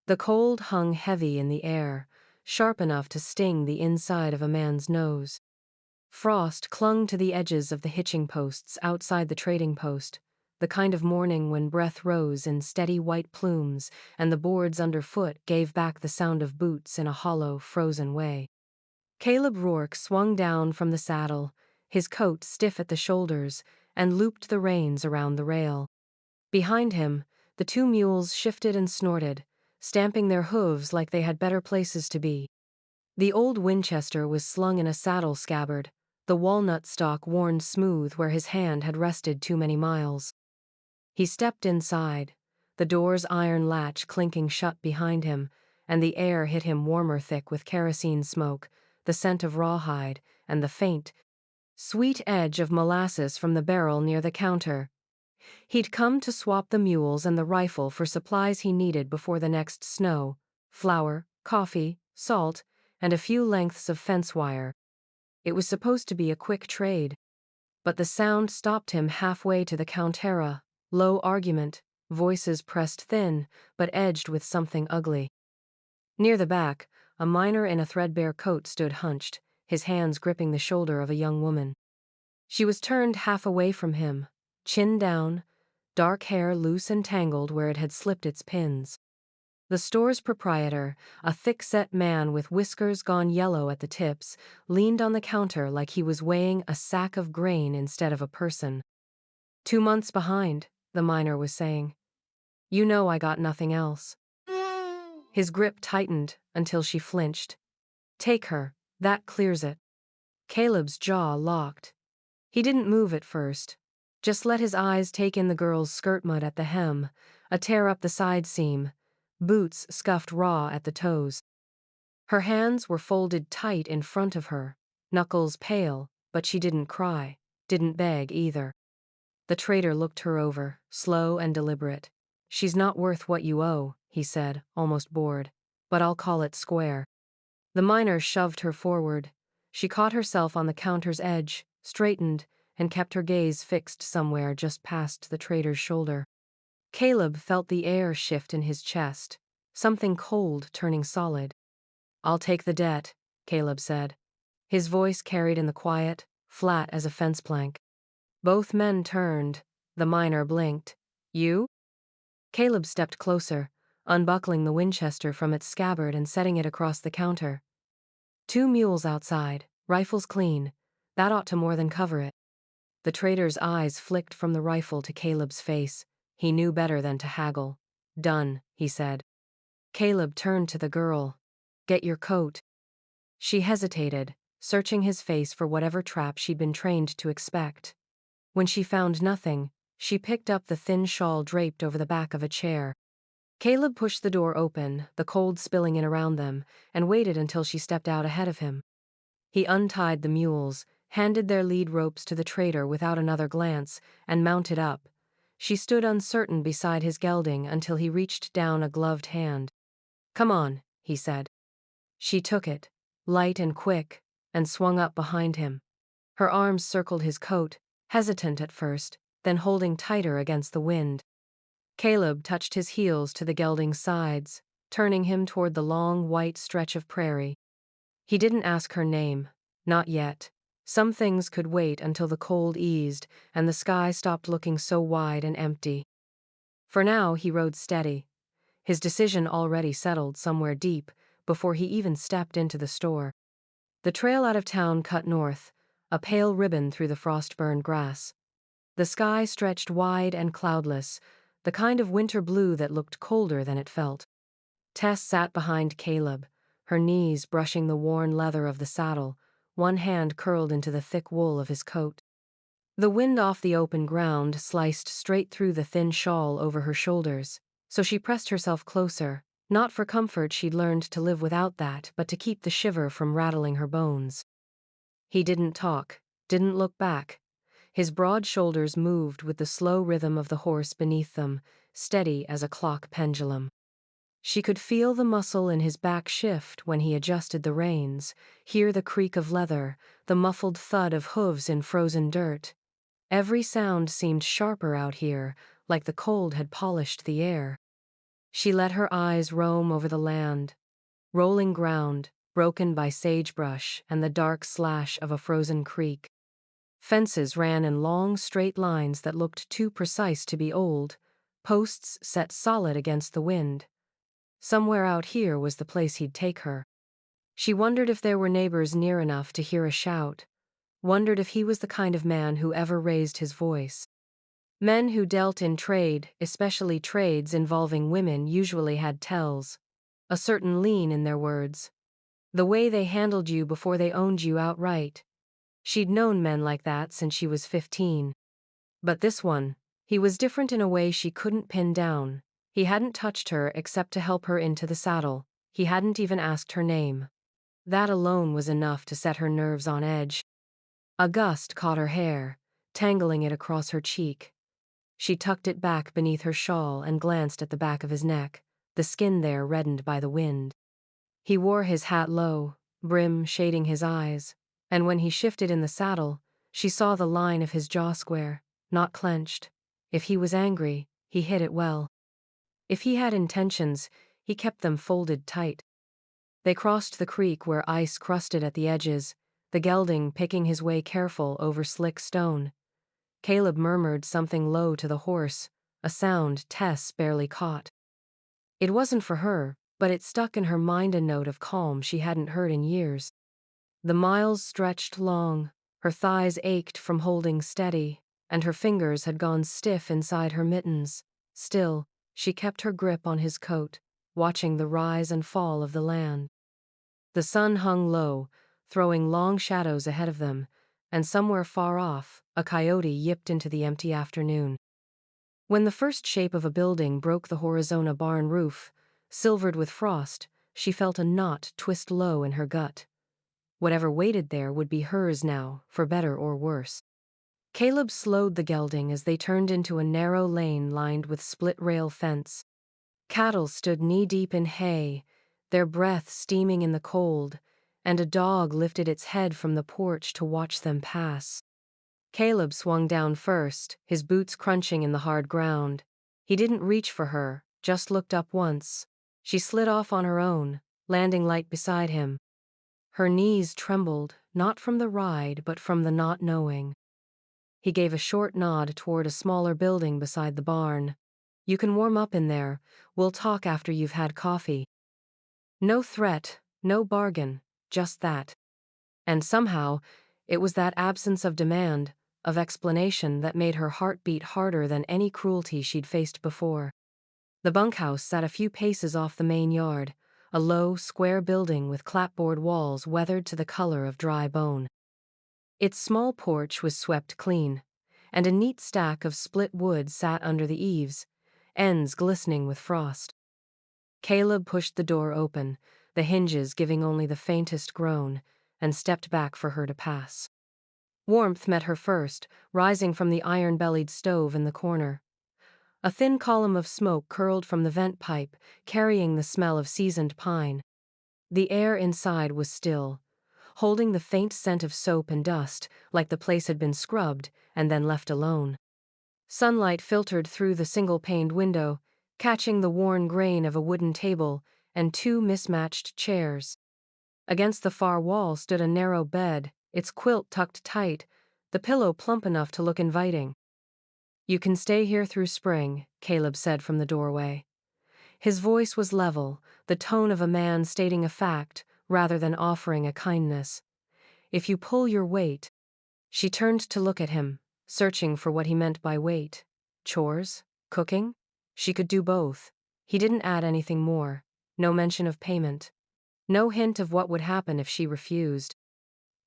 The cold hung heavy in the air, sharp enough to sting the inside of a man's nose. Frost clung to the edges of the hitching posts outside the trading post, the kind of morning when breath rose in steady white plumes and the boards underfoot gave back the sound of boots in a hollow, frozen way. Caleb Rourke swung down from the saddle, his coat stiff at the shoulders, and looped the reins around the rail. Behind him, the two mules shifted and snorted, stamping their hooves like they had better places to be. The old Winchester was slung in a saddle scabbard, the walnut stock worn smooth where his hand had rested too many miles. He stepped inside, the door's iron latch clinking shut behind him, and the air hit him warmer thick with kerosene smoke, the scent of rawhide, and the faint, sweet edge of molasses from the barrel near the counter. He'd come to swap the mules and the rifle for supplies he needed before the next snow: flour, coffee, salt, and a few lengths of fence wire. It was supposed to be a quick trade. But the sound stopped him halfway to the counter. Low argument, voices pressed thin, but edged with something ugly. Near the back, a miner in a threadbare coat stood hunched, his hands gripping the shoulder of a young woman. She was turned half away from him, chin down, dark hair loose and tangled where it had slipped its pins. The store's proprietor, a thick-set man with whiskers gone yellow at the tips, leaned on the counter like he was weighing a sack of grain instead of a person. 2 months behind, the miner was saying. You know I got nothing else. His grip tightened until she flinched. Take her, that clears it. Caleb's jaw locked. He didn't move at first. Just let his eyes take in the girl's skirt mud at the hem, a tear up the side seam, boots scuffed raw at the toes. Her hands were folded tight in front of her, knuckles pale, but she didn't cry, didn't beg either. The trader looked her over, slow and deliberate. She's not worth what you owe, he said, almost bored. But I'll call it square. The miner shoved her forward. She caught herself on the counter's edge, straightened, and kept her gaze fixed somewhere just past the trader's shoulder. Caleb felt the air shift in his chest, something cold turning solid. I'll take the debt, Caleb said. His voice carried in the quiet, flat as a fence plank. Both men turned. The miner blinked. You? Caleb stepped closer, unbuckling the Winchester from its scabbard and setting it across the counter. 2 mules outside, rifles clean. That ought to more than cover it. The trader's eyes flicked from the rifle to Caleb's face. He knew better than to haggle. Done, he said. Caleb turned to the girl. Get your coat. She hesitated, searching his face for whatever trap she'd been trained to expect. When she found nothing, she picked up the thin shawl draped over the back of a chair. Caleb pushed the door open, the cold spilling in around them, and waited until she stepped out ahead of him. He untied the mules, handed their lead ropes to the trader without another glance, and mounted up. She stood uncertain beside his gelding until he reached down a gloved hand. Come on, he said. She took it, light and quick, and swung up behind him. Her arms circled his coat, hesitant at first, then holding tighter against the wind. Caleb touched his heels to the gelding's sides, turning him toward the long, white stretch of prairie. He didn't ask her name, not yet. Some things could wait until the cold eased and the sky stopped looking so wide and empty. For now, he rode steady, his decision already settled somewhere deep before he even stepped into the store. The trail out of town cut north, a pale ribbon through the frost-burned grass. The sky stretched wide and cloudless, the kind of winter blue that looked colder than it felt. Tess sat behind Caleb, her knees brushing the worn leather of the saddle, one hand curled into the thick wool of his coat. The wind off the open ground sliced straight through the thin shawl over her shoulders, so she pressed herself closer, not for comfort she'd learned to live without that, but to keep the shiver from rattling her bones. He didn't talk, didn't look back. His broad shoulders moved with the slow rhythm of the horse beneath them, steady as a clock pendulum. She could feel the muscle in his back shift when he adjusted the reins, hear the creak of leather, the muffled thud of hooves in frozen dirt. Every sound seemed sharper out here, like the cold had polished the air. She let her eyes roam over the land, rolling ground, broken by sagebrush and the dark slash of a frozen creek. Fences ran in long, straight lines that looked too precise to be old, posts set solid against the wind. Somewhere out here was the place he'd take her. She wondered if there were neighbors near enough to hear a shout, wondered if he was the kind of man who ever raised his voice. Men who dealt in trade, especially trades involving women, usually had tells, a certain lean in their words. The way they handled you before they owned you outright. She'd known men like that since she was 15. But this one, he was different in a way she couldn't pin down. He hadn't touched her except to help her into the saddle. He hadn't even asked her name. That alone was enough to set her nerves on edge. A gust caught her hair, tangling it across her cheek. She tucked it back beneath her shawl and glanced at the back of his neck, the skin there reddened by the wind. He wore his hat low, brim shading his eyes, and when he shifted in the saddle, she saw the line of his jaw square, not clenched. If he was angry, he hid it well. If he had intentions, he kept them folded tight. They crossed the creek where ice crusted at the edges, the gelding picking his way careful over slick stone. Caleb murmured something low to the horse, a sound Tess barely caught. It wasn't for her, but it stuck in her mind, a note of calm she hadn't heard in years. The miles stretched long, her thighs ached from holding steady, and her fingers had gone stiff inside her mittens. Still, she kept her grip on his coat, watching the rise and fall of the land. The sun hung low, throwing long shadows ahead of them, and somewhere far off, a coyote yipped into the empty afternoon. When the first shape of a building broke the Horizona barn roof, silvered with frost, she felt a knot twist low in her gut. Whatever waited there would be hers now, for better or worse. Caleb slowed the gelding as they turned into a narrow lane lined with split-rail fence. Cattle stood knee-deep in hay, their breath steaming in the cold, and a dog lifted its head from the porch to watch them pass. Caleb swung down first, his boots crunching in the hard ground. He didn't reach for her, just looked up once. She slid off on her own, landing light beside him. Her knees trembled, not from the ride but from the not knowing. He gave a short nod toward a smaller building beside the barn. "You can warm up in there. We'll talk after you've had coffee." No threat, no bargain, just that. And somehow, it was that absence of demand, of explanation, that made her heart beat harder than any cruelty she'd faced before. The bunkhouse sat a few paces off the main yard, a low, square building with clapboard walls weathered to the color of dry bone. Its small porch was swept clean, and a neat stack of split wood sat under the eaves, ends glistening with frost. Caleb pushed the door open, the hinges giving only the faintest groan, and stepped back for her to pass. Warmth met her first, rising from the iron-bellied stove in the corner. A thin column of smoke curled from the vent pipe, carrying the smell of seasoned pine. The air inside was still, holding the faint scent of soap and dust, like the place had been scrubbed and then left alone. Sunlight filtered through the single-paned window, catching the worn grain of a wooden table and two mismatched chairs. Against the far wall stood a narrow bed, its quilt tucked tight, the pillow plump enough to look inviting. "You can stay here through spring," Caleb said from the doorway. His voice was level, the tone of a man stating a fact rather than offering a kindness. "If you pull your weight." She turned to look at him, searching for what he meant by weight. Chores? Cooking? She could do both. He didn't add anything more. No mention of payment. No hint of what would happen if she refused.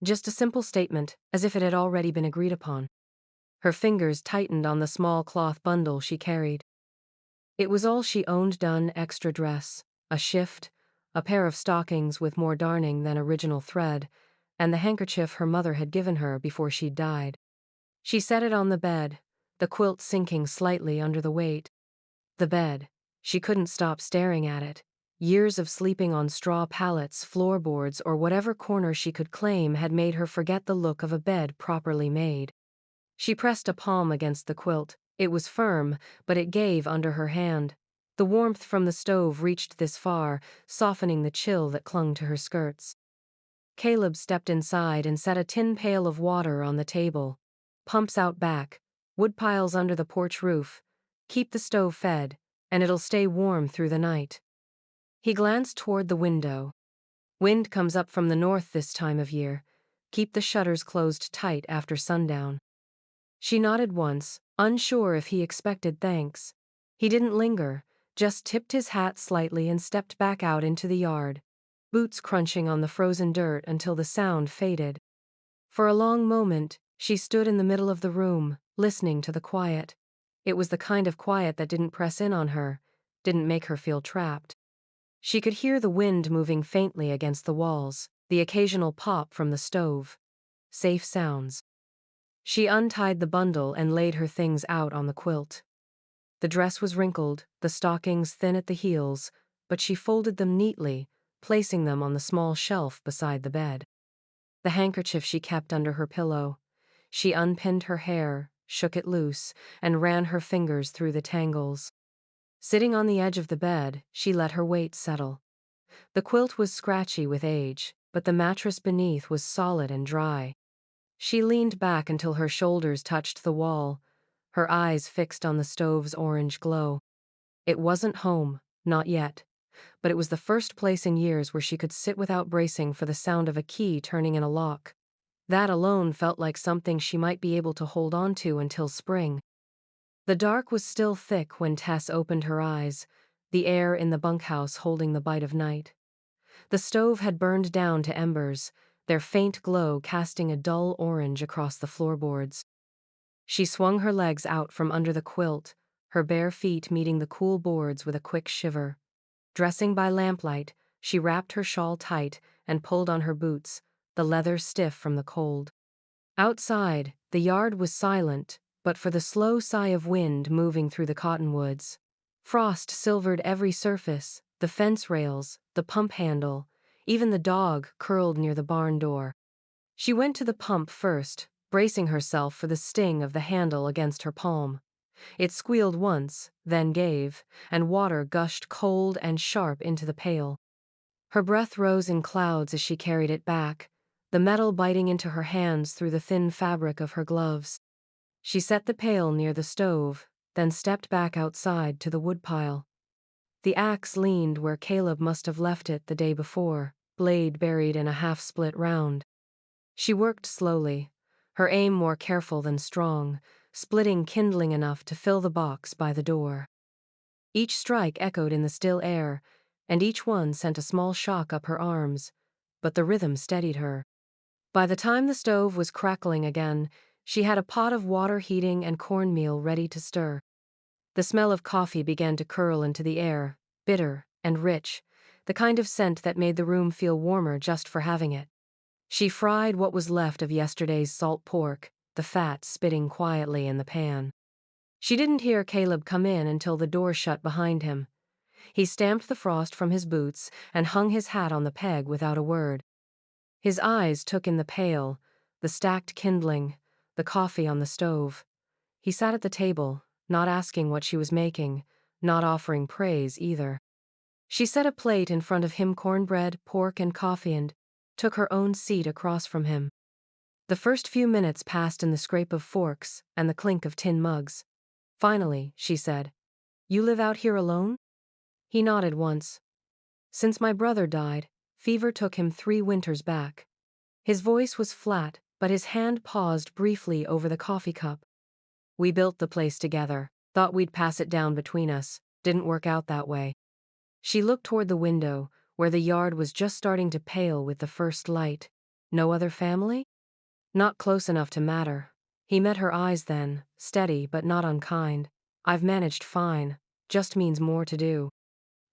Just a simple statement, as if it had already been agreed upon. Her fingers tightened on the small cloth bundle she carried. It was all she owned done: extra dress, a shift, a pair of stockings with more darning than original thread, and the handkerchief her mother had given her before she'd died. She set it on the bed, the quilt sinking slightly under the weight. The bed. She couldn't stop staring at it. Years of sleeping on straw pallets, floorboards, or whatever corner she could claim had made her forget the look of a bed properly made. She pressed a palm against the quilt. It was firm, but it gave under her hand. The warmth from the stove reached this far, softening the chill that clung to her skirts. Caleb stepped inside and set a tin pail of water on the table. Pumps out back, wood piles under the porch roof. Keep the stove fed, and it'll stay warm through the night. He glanced toward the window. Wind comes up from the north this time of year. Keep the shutters closed tight after sundown. She nodded once, unsure if he expected thanks. He didn't linger, just tipped his hat slightly and stepped back out into the yard, boots crunching on the frozen dirt until the sound faded. For a long moment, she stood in the middle of the room, listening to the quiet. It was the kind of quiet that didn't press in on her, didn't make her feel trapped. She could hear the wind moving faintly against the walls, the occasional pop from the stove. Safe sounds. She untied the bundle and laid her things out on the quilt. The dress was wrinkled, the stockings thin at the heels, but she folded them neatly, placing them on the small shelf beside the bed. The handkerchief she kept under her pillow. She unpinned her hair, shook it loose, and ran her fingers through the tangles. Sitting on the edge of the bed, she let her weight settle. The quilt was scratchy with age, but the mattress beneath was solid and dry. She leaned back until her shoulders touched the wall, her eyes fixed on the stove's orange glow. It wasn't home, not yet, but it was the first place in years where she could sit without bracing for the sound of a key turning in a lock. That alone felt like something she might be able to hold on to until spring. The dark was still thick when Tess opened her eyes, the air in the bunkhouse holding the bite of night. The stove had burned down to embers, their faint glow casting a dull orange across the floorboards. She swung her legs out from under the quilt, her bare feet meeting the cool boards with a quick shiver. Dressing by lamplight, she wrapped her shawl tight and pulled on her boots, the leather stiff from the cold. Outside, the yard was silent, but for the slow sigh of wind moving through the cottonwoods. Frost silvered every surface, the fence rails, the pump handle, even the dog curled near the barn door. She went to the pump first, bracing herself for the sting of the handle against her palm. It squealed once, then gave, and water gushed cold and sharp into the pail. Her breath rose in clouds as she carried it back, the metal biting into her hands through the thin fabric of her gloves. She set the pail near the stove, then stepped back outside to the woodpile. The axe leaned where Caleb must have left it the day before, blade buried in a half-split round. She worked slowly, her aim more careful than strong, splitting kindling enough to fill the box by the door. Each strike echoed in the still air, and each one sent a small shock up her arms, but the rhythm steadied her. By the time the stove was crackling again, she had a pot of water heating and cornmeal ready to stir. The smell of coffee began to curl into the air, bitter and rich, the kind of scent that made the room feel warmer just for having it. She fried what was left of yesterday's salt pork, the fat spitting quietly in the pan. She didn't hear Caleb come in until the door shut behind him. He stamped the frost from his boots and hung his hat on the peg without a word. His eyes took in the pail, the stacked kindling, the coffee on the stove. He sat at the table, not asking what she was making, not offering praise either. She set a plate in front of him, cornbread, pork, and coffee, and took her own seat across from him. The first few minutes passed in the scrape of forks and the clink of tin mugs. Finally, she said, "You live out here alone?" He nodded once. "Since my brother died, fever took him 3 winters back." His voice was flat, but his hand paused briefly over the coffee cup. "We built the place together, thought we'd pass it down between us, didn't work out that way." She looked toward the window, where the yard was just starting to pale with the first light. "No other family?" "Not close enough to matter." He met her eyes then, steady but not unkind. "I've managed fine, just means more to do."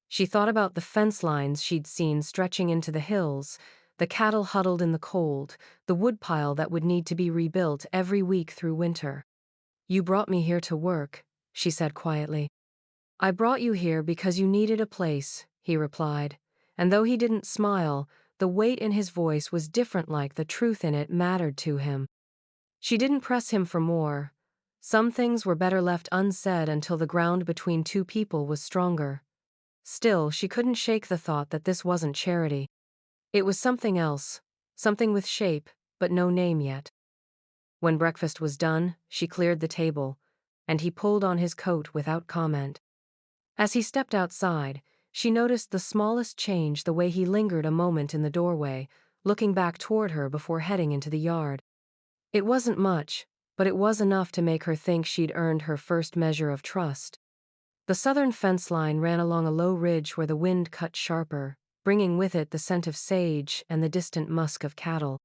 She thought about the fence lines she'd seen stretching into the hills, the cattle huddled in the cold, the woodpile that would need to be rebuilt every week through winter. "You brought me here to work," she said quietly. "I brought you here because you needed a place," he replied, and though he didn't smile, the weight in his voice was different, like the truth in it mattered to him. She didn't press him for more. Some things were better left unsaid until the ground between two people was stronger. Still, she couldn't shake the thought that this wasn't charity. It was something else, something with shape, but no name yet. When breakfast was done, she cleared the table, and he pulled on his coat without comment. As he stepped outside, she noticed the smallest change, the way he lingered a moment in the doorway, looking back toward her before heading into the yard. It wasn't much, but it was enough to make her think she'd earned her first measure of trust. The southern fence line ran along a low ridge where the wind cut sharper, bringing with it the scent of sage and the distant musk of cattle.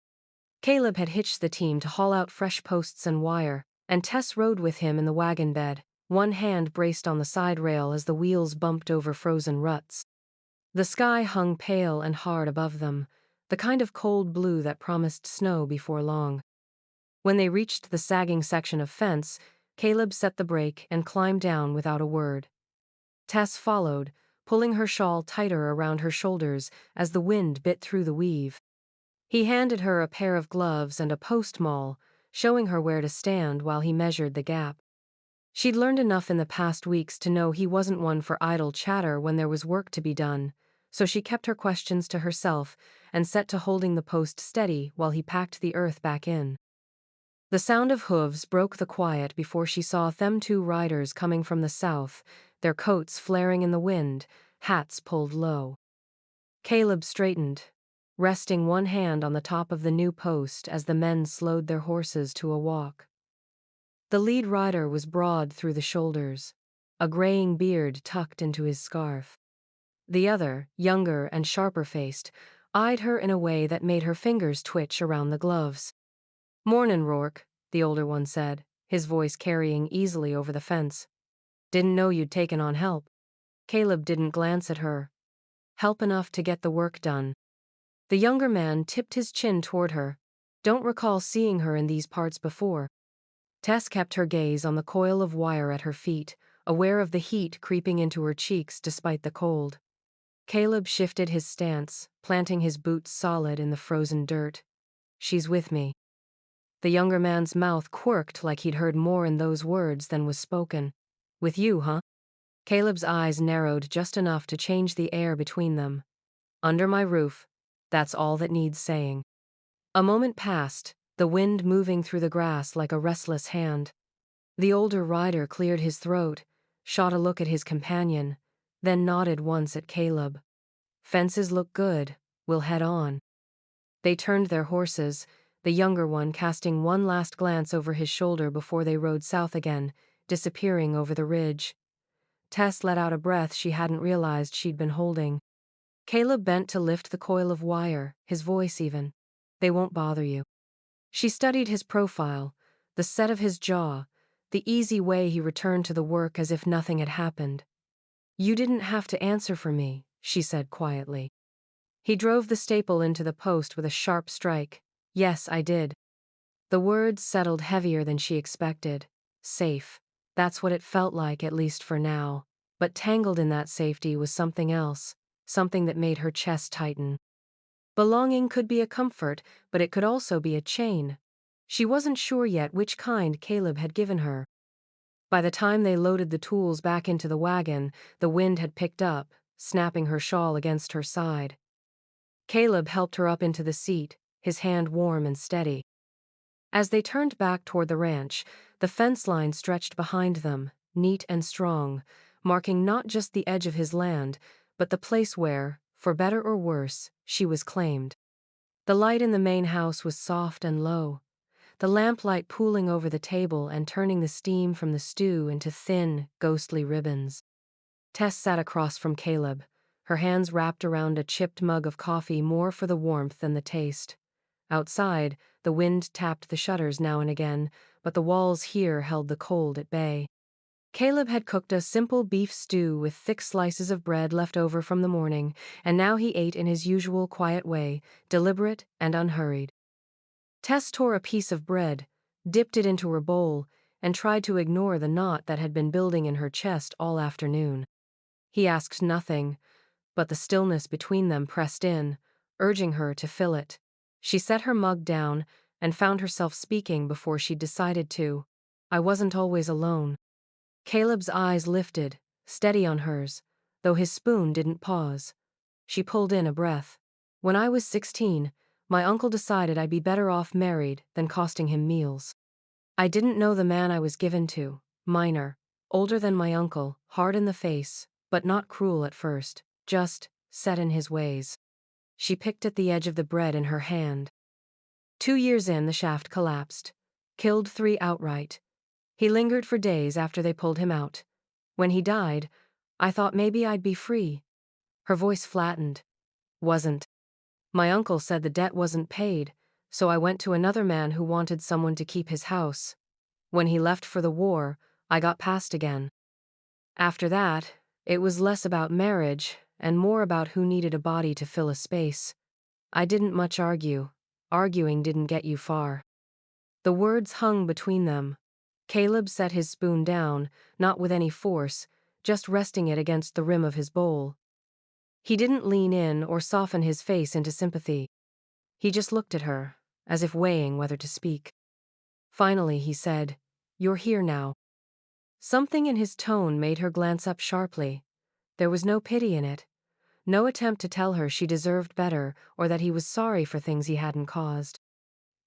Caleb had hitched the team to haul out fresh posts and wire, and Tess rode with him in the wagon bed, one hand braced on the side rail as the wheels bumped over frozen ruts. The sky hung pale and hard above them, the kind of cold blue that promised snow before long. When they reached the sagging section of fence, Caleb set the brake and climbed down without a word. Tess followed, pulling her shawl tighter around her shoulders as the wind bit through the weave. He handed her a pair of gloves and a post maul, showing her where to stand while he measured the gap. She'd learned enough in the past weeks to know he wasn't one for idle chatter when there was work to be done, so she kept her questions to herself and set to holding the post steady while he packed the earth back in. The sound of hooves broke the quiet before she saw them two riders coming from the south, their coats flaring in the wind, hats pulled low. Caleb straightened, resting one hand on the top of the new post as the men slowed their horses to a walk. The lead rider was broad through the shoulders, a graying beard tucked into his scarf. The other, younger and sharper-faced, eyed her in a way that made her fingers twitch around the gloves. "Mornin', Rourke," the older one said, his voice carrying easily over the fence. "Didn't know you'd taken on help." Caleb didn't glance at her. Help enough to get the work done. The younger man tipped his chin toward her. "Don't recall seeing her in these parts before." Tess kept her gaze on the coil of wire at her feet, aware of the heat creeping into her cheeks despite the cold. Caleb shifted his stance, planting his boots solid in the frozen dirt. "She's with me." The younger man's mouth quirked like he'd heard more in those words than was spoken. "With you, huh?" Caleb's eyes narrowed just enough to change the air between them. "Under my roof. That's all that needs saying." A moment passed, the wind moving through the grass like a restless hand. The older rider cleared his throat, shot a look at his companion, then nodded once at Caleb. "Fences look good. We'll head on." They turned their horses, the younger one casting one last glance over his shoulder before they rode south again, disappearing over the ridge. Tess let out a breath she hadn't realized she'd been holding. Caleb bent to lift the coil of wire, his voice even. "They won't bother you." She studied his profile, the set of his jaw, the easy way he returned to the work as if nothing had happened. "You didn't have to answer for me," she said quietly. He drove the staple into the post with a sharp strike. "Yes, I did." The words settled heavier than she expected. Safe. That's what it felt like, at least for now. But tangled in that safety was something else, something that made her chest tighten. Belonging could be a comfort, but it could also be a chain. She wasn't sure yet which kind Caleb had given her. By the time they loaded the tools back into the wagon, the wind had picked up, snapping her shawl against her side. Caleb helped her up into the seat, his hand warm and steady. As they turned back toward the ranch, the fence line stretched behind them, neat and strong, marking not just the edge of his land, but the place where, for better or worse, she was claimed. The light in the main house was soft and low, the lamplight pooling over the table and turning the steam from the stew into thin, ghostly ribbons. Tess sat across from Caleb, her hands wrapped around a chipped mug of coffee more for the warmth than the taste. Outside, the wind tapped the shutters now and again, but the walls here held the cold at bay. Caleb had cooked a simple beef stew with thick slices of bread left over from the morning, and now he ate in his usual quiet way, deliberate and unhurried. Tess tore a piece of bread, dipped it into her bowl, and tried to ignore the knot that had been building in her chest all afternoon. He asked nothing, but the stillness between them pressed in, urging her to fill it. She set her mug down and found herself speaking before she decided to. I wasn't always alone. Caleb's eyes lifted, steady on hers, though his spoon didn't pause. She pulled in a breath. When I was 16, my uncle decided I'd be better off married than costing him meals. I didn't know the man I was given to, minor, older than my uncle, hard in the face, but not cruel at first, just set in his ways. She picked at the edge of the bread in her hand. 2 years in, the shaft collapsed. Killed 3 outright. He lingered for days after they pulled him out. When he died, I thought maybe I'd be free. Her voice flattened. Wasn't. My uncle said the debt wasn't paid, so I went to another man who wanted someone to keep his house. When he left for the war, I got passed again. After that, it was less about marriage and more about who needed a body to fill a space. I didn't much argue. Arguing didn't get you far. The words hung between them. Caleb set his spoon down, not with any force, just resting it against the rim of his bowl. He didn't lean in or soften his face into sympathy. He just looked at her, as if weighing whether to speak. Finally, he said, "You're here now." Something in his tone made her glance up sharply. There was no pity in it. No attempt to tell her she deserved better or that he was sorry for things he hadn't caused.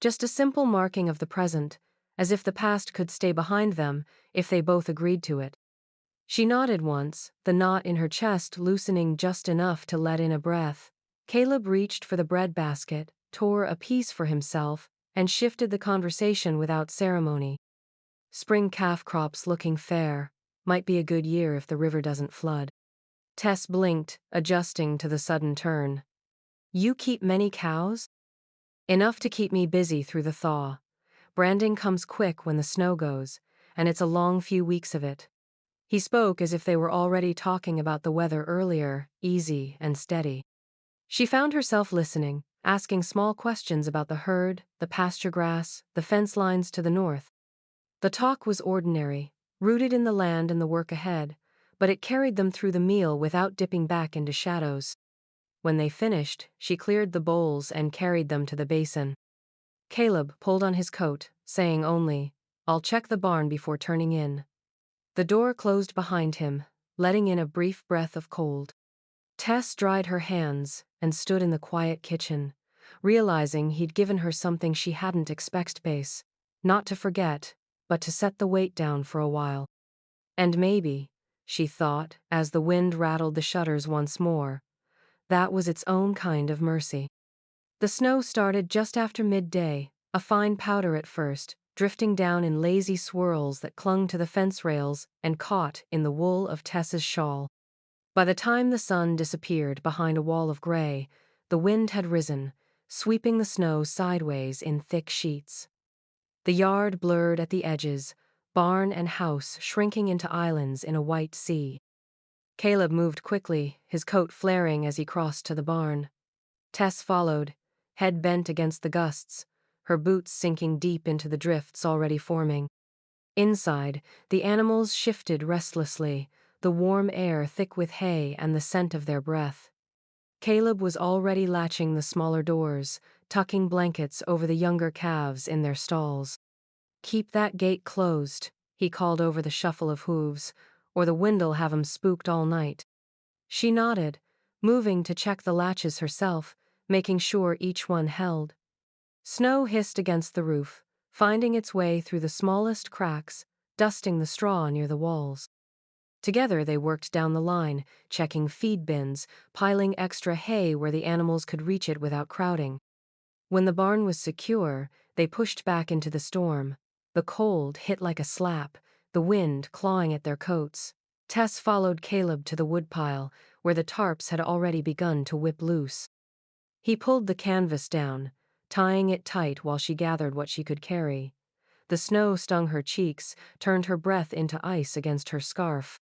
Just a simple marking of the present, as if the past could stay behind them if they both agreed to it. She nodded once, the knot in her chest loosening just enough to let in a breath. Caleb reached for the bread basket, tore a piece for himself, and shifted the conversation without ceremony. Spring calf crops looking fair. Might be a good year if the river doesn't flood. Tess blinked, adjusting to the sudden turn. You keep many cows? Enough to keep me busy through the thaw. Branding comes quick when the snow goes, and it's a long few weeks of it. He spoke as if they were already talking about the weather earlier, easy and steady. She found herself listening, asking small questions about the herd, the pasture grass, the fence lines to the north. The talk was ordinary, rooted in the land and the work ahead, but it carried them through the meal without dipping back into shadows. When they finished, she cleared the bowls and carried them to the basin. Caleb pulled on his coat, saying only, "I'll check the barn before turning in." The door closed behind him, letting in a brief breath of cold. Tess dried her hands and stood in the quiet kitchen, realizing he'd given her something she hadn't expected space, not to forget, but to set the weight down for a while. And maybe, she thought, as the wind rattled the shutters once more, that was its own kind of mercy. The snow started just after midday, a fine powder at first, drifting down in lazy swirls that clung to the fence rails and caught in the wool of Tess's shawl. By the time the sun disappeared behind a wall of gray, the wind had risen, sweeping the snow sideways in thick sheets. The yard blurred at the edges, barn and house shrinking into islands in a white sea. Caleb moved quickly, his coat flaring as he crossed to the barn. Tess followed, head bent against the gusts, her boots sinking deep into the drifts already forming. Inside, the animals shifted restlessly, the warm air thick with hay and the scent of their breath. Caleb was already latching the smaller doors, tucking blankets over the younger calves in their stalls. "Keep that gate closed," he called over the shuffle of hooves, "or the wind'll have 'em spooked all night." She nodded, moving to check the latches herself, making sure each one held. Snow hissed against the roof, finding its way through the smallest cracks, dusting the straw near the walls. Together they worked down the line, checking feed bins, piling extra hay where the animals could reach it without crowding. When the barn was secure, they pushed back into the storm. The cold hit like a slap, the wind clawing at their coats. Tess followed Caleb to the woodpile, where the tarps had already begun to whip loose. He pulled the canvas down, tying it tight while she gathered what she could carry. The snow stung her cheeks, turned her breath into ice against her scarf.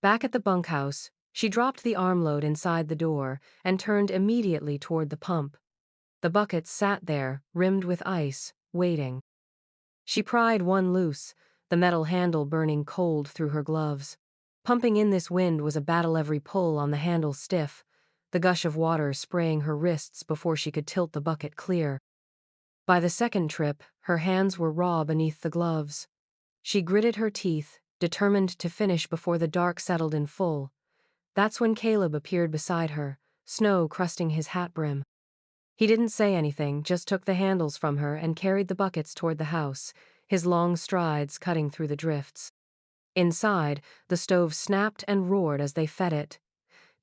Back at the bunkhouse, she dropped the armload inside the door and turned immediately toward the pump. The bucket sat there, rimmed with ice, waiting. She pried one loose, the metal handle burning cold through her gloves. Pumping in this wind was a battle, every pull on the handle stiff, the gush of water spraying her wrists before she could tilt the bucket clear. By the second trip, her hands were raw beneath the gloves. She gritted her teeth, determined to finish before the dark settled in full. That's when Caleb appeared beside her, snow crusting his hat brim. He didn't say anything, just took the handles from her and carried the buckets toward the house, his long strides cutting through the drifts. Inside, the stove snapped and roared as they fed it.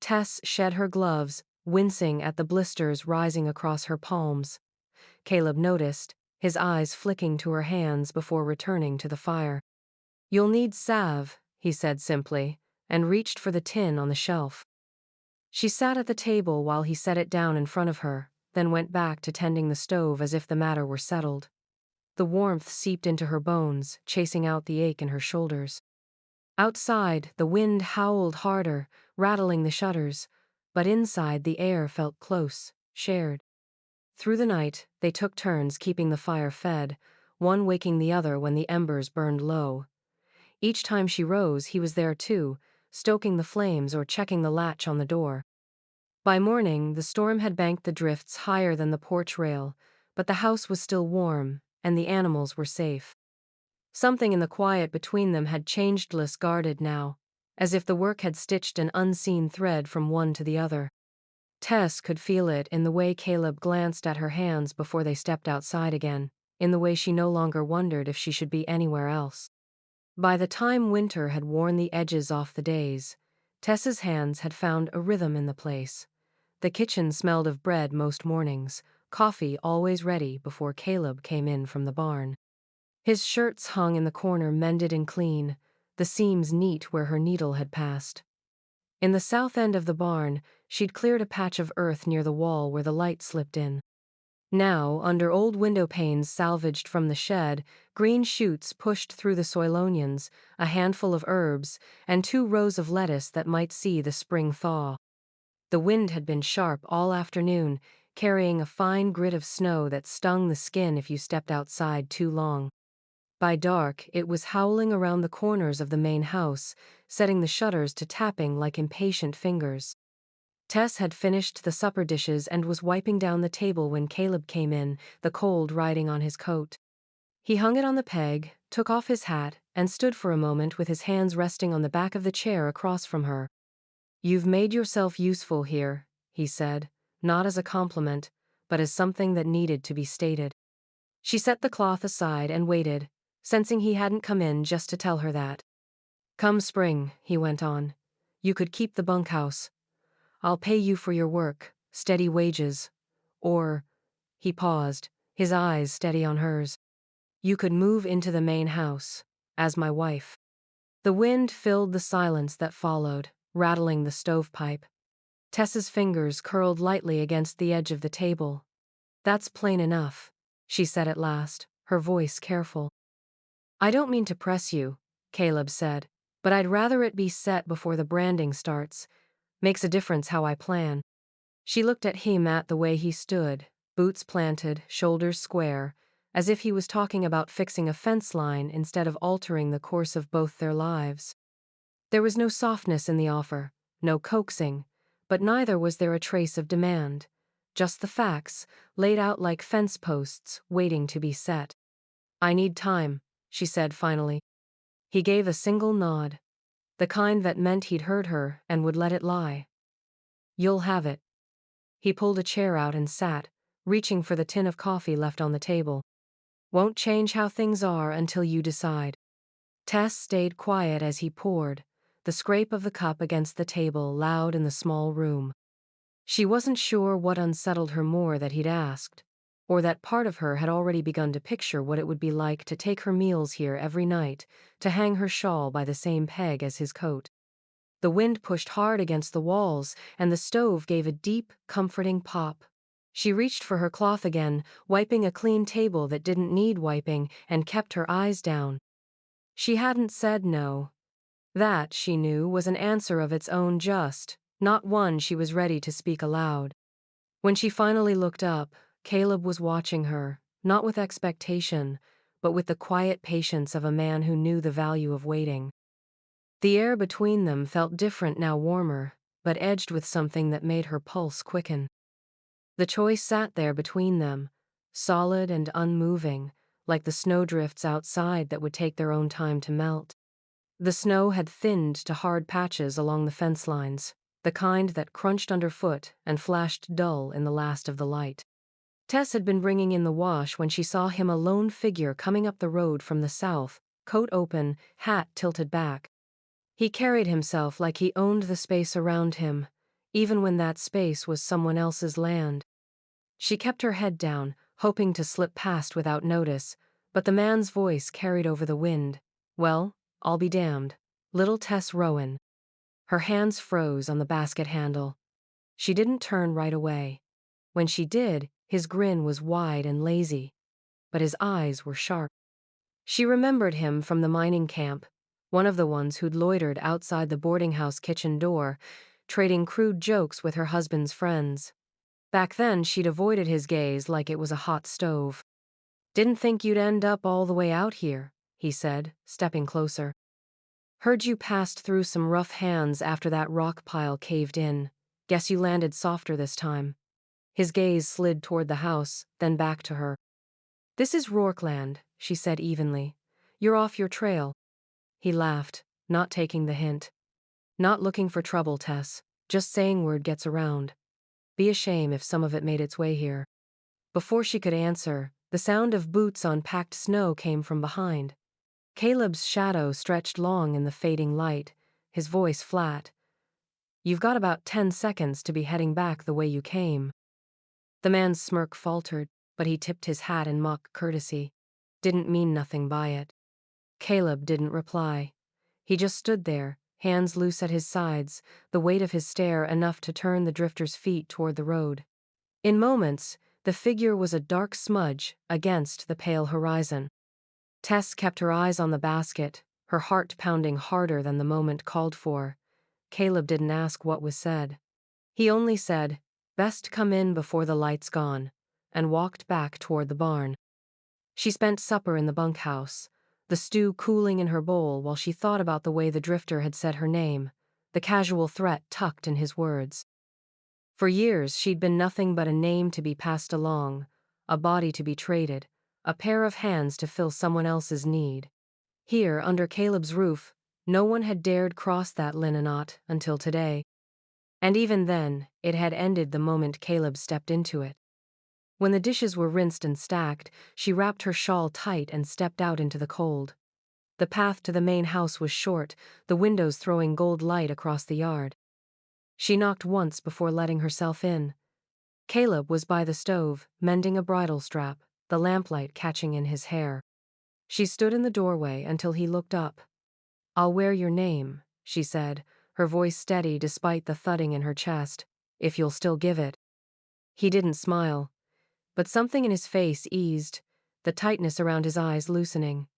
Tess shed her gloves, wincing at the blisters rising across her palms. Caleb noticed, his eyes flicking to her hands before returning to the fire. "You'll need salve," he said simply, and reached for the tin on the shelf. She sat at the table while he set it down in front of her, then went back to tending the stove as if the matter were settled. The warmth seeped into her bones, chasing out the ache in her shoulders. Outside, the wind howled harder, rattling the shutters, but inside the air felt close, shared. Through the night, they took turns keeping the fire fed, one waking the other when the embers burned low. Each time she rose, he was there too, stoking the flames or checking the latch on the door. By morning, the storm had banked the drifts higher than the porch rail, but the house was still warm, and the animals were safe. Something in the quiet between them had changed, less guarded now, as if the work had stitched an unseen thread from one to the other. Tess could feel it in the way Caleb glanced at her hands before they stepped outside again, in the way she no longer wondered if she should be anywhere else. By the time winter had worn the edges off the days, Tess's hands had found a rhythm in the place. The kitchen smelled of bread most mornings, coffee always ready before Caleb came in from the barn. His shirts hung in the corner mended and clean, the seams neat where her needle had passed. In the south end of the barn, she'd cleared a patch of earth near the wall where the light slipped in. Now, under old window panes salvaged from the shed, green shoots pushed through the soil onions, a handful of herbs, and 2 rows of lettuce that might see the spring thaw. The wind had been sharp all afternoon, carrying a fine grit of snow that stung the skin if you stepped outside too long. By dark, it was howling around the corners of the main house, setting the shutters to tapping like impatient fingers. Tess had finished the supper dishes and was wiping down the table when Caleb came in, the cold riding on his coat. He hung it on the peg, took off his hat, and stood for a moment with his hands resting on the back of the chair across from her. "You've made yourself useful here," he said, not as a compliment, but as something that needed to be stated. She set the cloth aside and waited, sensing he hadn't come in just to tell her that. "Come spring," he went on, "you could keep the bunkhouse. I'll pay you for your work, steady wages. Or," he paused, his eyes steady on hers, "you could move into the main house, as my wife." The wind filled the silence that followed, rattling the stovepipe. Tess's fingers curled lightly against the edge of the table. "That's plain enough," she said at last, her voice careful. "I don't mean to press you," Caleb said, "but I'd rather it be set before the branding starts. Makes a difference how I plan." She looked at him at the way he stood, boots planted, shoulders square, as if he was talking about fixing a fence line instead of altering the course of both their lives. There was no softness in the offer, no coaxing, but neither was there a trace of demand. Just the facts, laid out like fence posts, waiting to be set. "I need time," she said finally. He gave a single nod, the kind that meant he'd heard her and would let it lie. "You'll have it." He pulled a chair out and sat, reaching for the tin of coffee left on the table. "Won't change how things are until you decide." Tess stayed quiet as he poured, the scrape of the cup against the table loud in the small room. She wasn't sure what unsettled her more, that he'd asked, or that part of her had already begun to picture what it would be like to take her meals here every night, to hang her shawl by the same peg as his coat. The wind pushed hard against the walls, and the stove gave a deep, comforting pop. She reached for her cloth again, wiping a clean table that didn't need wiping, and kept her eyes down. She hadn't said no. That, she knew, was an answer of its own, just not one she was ready to speak aloud. When she finally looked up, Caleb was watching her, not with expectation, but with the quiet patience of a man who knew the value of waiting. The air between them felt different now, warmer, but edged with something that made her pulse quicken. The choice sat there between them, solid and unmoving, like the snowdrifts outside that would take their own time to melt. The snow had thinned to hard patches along the fence lines, the kind that crunched underfoot and flashed dull in the last of the light. Tess had been bringing in the wash when she saw him, a lone figure coming up the road from the south, coat open, hat tilted back. He carried himself like he owned the space around him, even when that space was someone else's land. She kept her head down, hoping to slip past without notice, but the man's voice carried over the wind. "Well, I'll be damned. Little Tess Rowan." Her hands froze on the basket handle. She didn't turn right away. When she did, his grin was wide and lazy, but his eyes were sharp. She remembered him from the mining camp, one of the ones who'd loitered outside the boarding house kitchen door, trading crude jokes with her husband's friends. Back then, she'd avoided his gaze like it was a hot stove. "Didn't think you'd end up all the way out here," he said, stepping closer. "Heard you passed through some rough hands after that rock pile caved in. Guess you landed softer this time." His gaze slid toward the house, then back to her. "This is Rourkeland," she said evenly. "You're off your trail." He laughed, not taking the hint. "Not looking for trouble, Tess. Just saying word gets around. Be a shame if some of it made its way here." Before she could answer, the sound of boots on packed snow came from behind. Caleb's shadow stretched long in the fading light, his voice flat. "You've got about 10 seconds to be heading back the way you came." The man's smirk faltered, but he tipped his hat in mock courtesy. Didn't mean nothing by it. Caleb didn't reply. He just stood there, hands loose at his sides, the weight of his stare enough to turn the drifter's feet toward the road. In moments, the figure was a dark smudge against the pale horizon. Tess kept her eyes on the basket, her heart pounding harder than the moment called for. Caleb didn't ask what was said. He only said, "Best come in before the light's gone," and walked back toward the barn. She spent supper in the bunkhouse, the stew cooling in her bowl while she thought about the way the drifter had said her name, the casual threat tucked in his words. For years she'd been nothing but a name to be passed along, a body to be traded, a pair of hands to fill someone else's need. Here, under Caleb's roof, no one had dared cross that linen knot until today. And even then, it had ended the moment Caleb stepped into it. When the dishes were rinsed and stacked, she wrapped her shawl tight and stepped out into the cold. The path to the main house was short, the windows throwing gold light across the yard. She knocked once before letting herself in. Caleb was by the stove, mending a bridle strap, the lamplight catching in his hair. She stood in the doorway until he looked up. "I'll wear your name," she said, her voice steady despite the thudding in her chest, "if you'll still give it." He didn't smile, but something in his face eased, the tightness around his eyes loosening.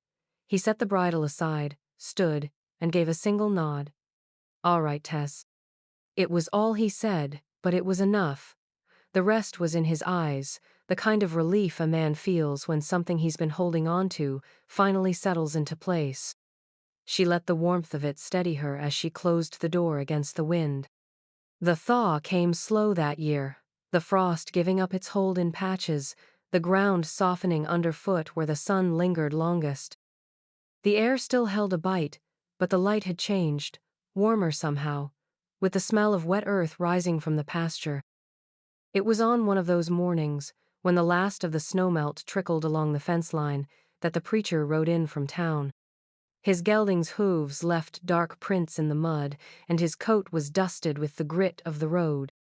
He set the bridle aside, stood, and gave a single nod. "All right, Tess." It was all he said, but it was enough. The rest was in his eyes, the kind of relief a man feels when something he's been holding on to finally settles into place. She let the warmth of it steady her as she closed the door against the wind. The thaw came slow that year, the frost giving up its hold in patches, the ground softening underfoot where the sun lingered longest. The air still held a bite, but the light had changed, warmer somehow, with the smell of wet earth rising from the pasture. It was on one of those mornings, when the last of the snowmelt trickled along the fence line, that the preacher rode in from town. His gelding's hooves left dark prints in the mud, and his coat was dusted with the grit of the road.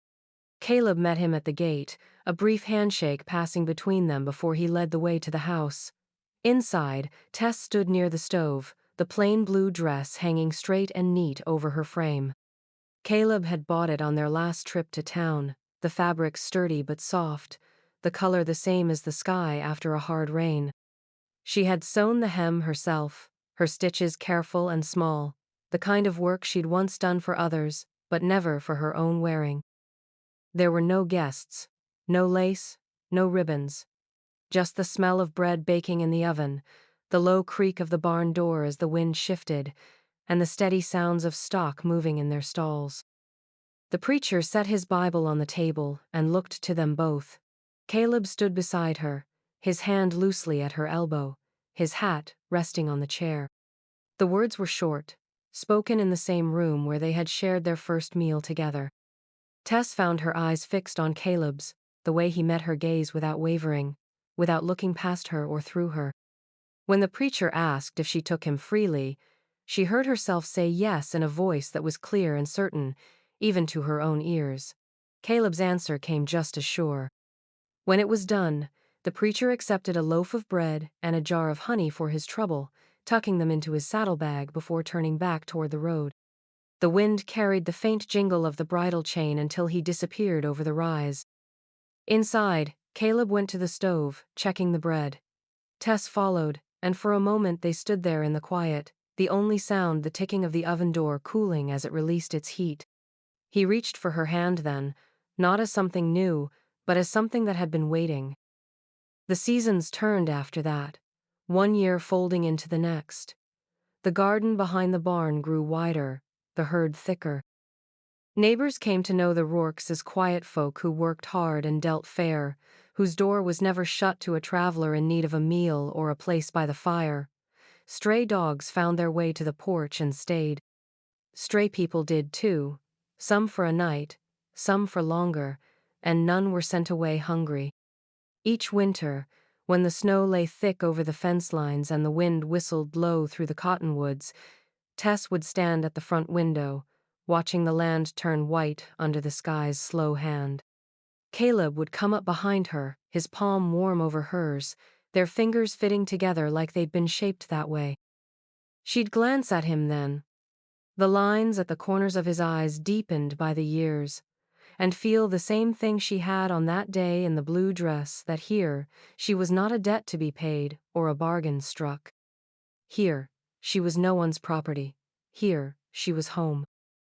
Caleb met him at the gate, a brief handshake passing between them before he led the way to the house. Inside, Tess stood near the stove, the plain blue dress hanging straight and neat over her frame. Caleb had bought it on their last trip to town, the fabric sturdy but soft, the color the same as the sky after a hard rain. She had sewn the hem herself, her stitches careful and small, the kind of work she'd once done for others, but never for her own wearing. There were no guests, no lace, no ribbons. Just the smell of bread baking in the oven, the low creak of the barn door as the wind shifted, and the steady sounds of stock moving in their stalls. The preacher set his Bible on the table and looked to them both. Caleb stood beside her, his hand loosely at her elbow, his hat resting on the chair. The words were short, spoken in the same room where they had shared their first meal together. Tess found her eyes fixed on Caleb's, the way he met her gaze without wavering, without looking past her or through her. When the preacher asked if she took him freely, she heard herself say yes in a voice that was clear and certain, even to her own ears. Caleb's answer came just as sure. When it was done, the preacher accepted a loaf of bread and a jar of honey for his trouble, tucking them into his saddlebag before turning back toward the road. The wind carried the faint jingle of the bridle chain until he disappeared over the rise. Inside, Caleb went to the stove, checking the bread. Tess followed, and for a moment they stood there in the quiet, the only sound the ticking of the oven door cooling as it released its heat. He reached for her hand then, not as something new, but as something that had been waiting. The seasons turned after that, one year folding into the next. The garden behind the barn grew wider, the herd thicker. Neighbors came to know the Rourkes as quiet folk who worked hard and dealt fair, whose door was never shut to a traveler in need of a meal or a place by the fire. Stray dogs found their way to the porch and stayed. Stray people did too, some for a night, some for longer, and none were sent away hungry. Each winter, when the snow lay thick over the fence lines and the wind whistled low through the cottonwoods, Tess would stand at the front window, watching the land turn white under the sky's slow hand. Caleb would come up behind her, his palm warm over hers, their fingers fitting together like they'd been shaped that way. She'd glance at him then, the lines at the corners of his eyes deepened by the years, and feel the same thing she had on that day in the blue dress, that here she was not a debt to be paid or a bargain struck. Here, she was no one's property. Here, she was home.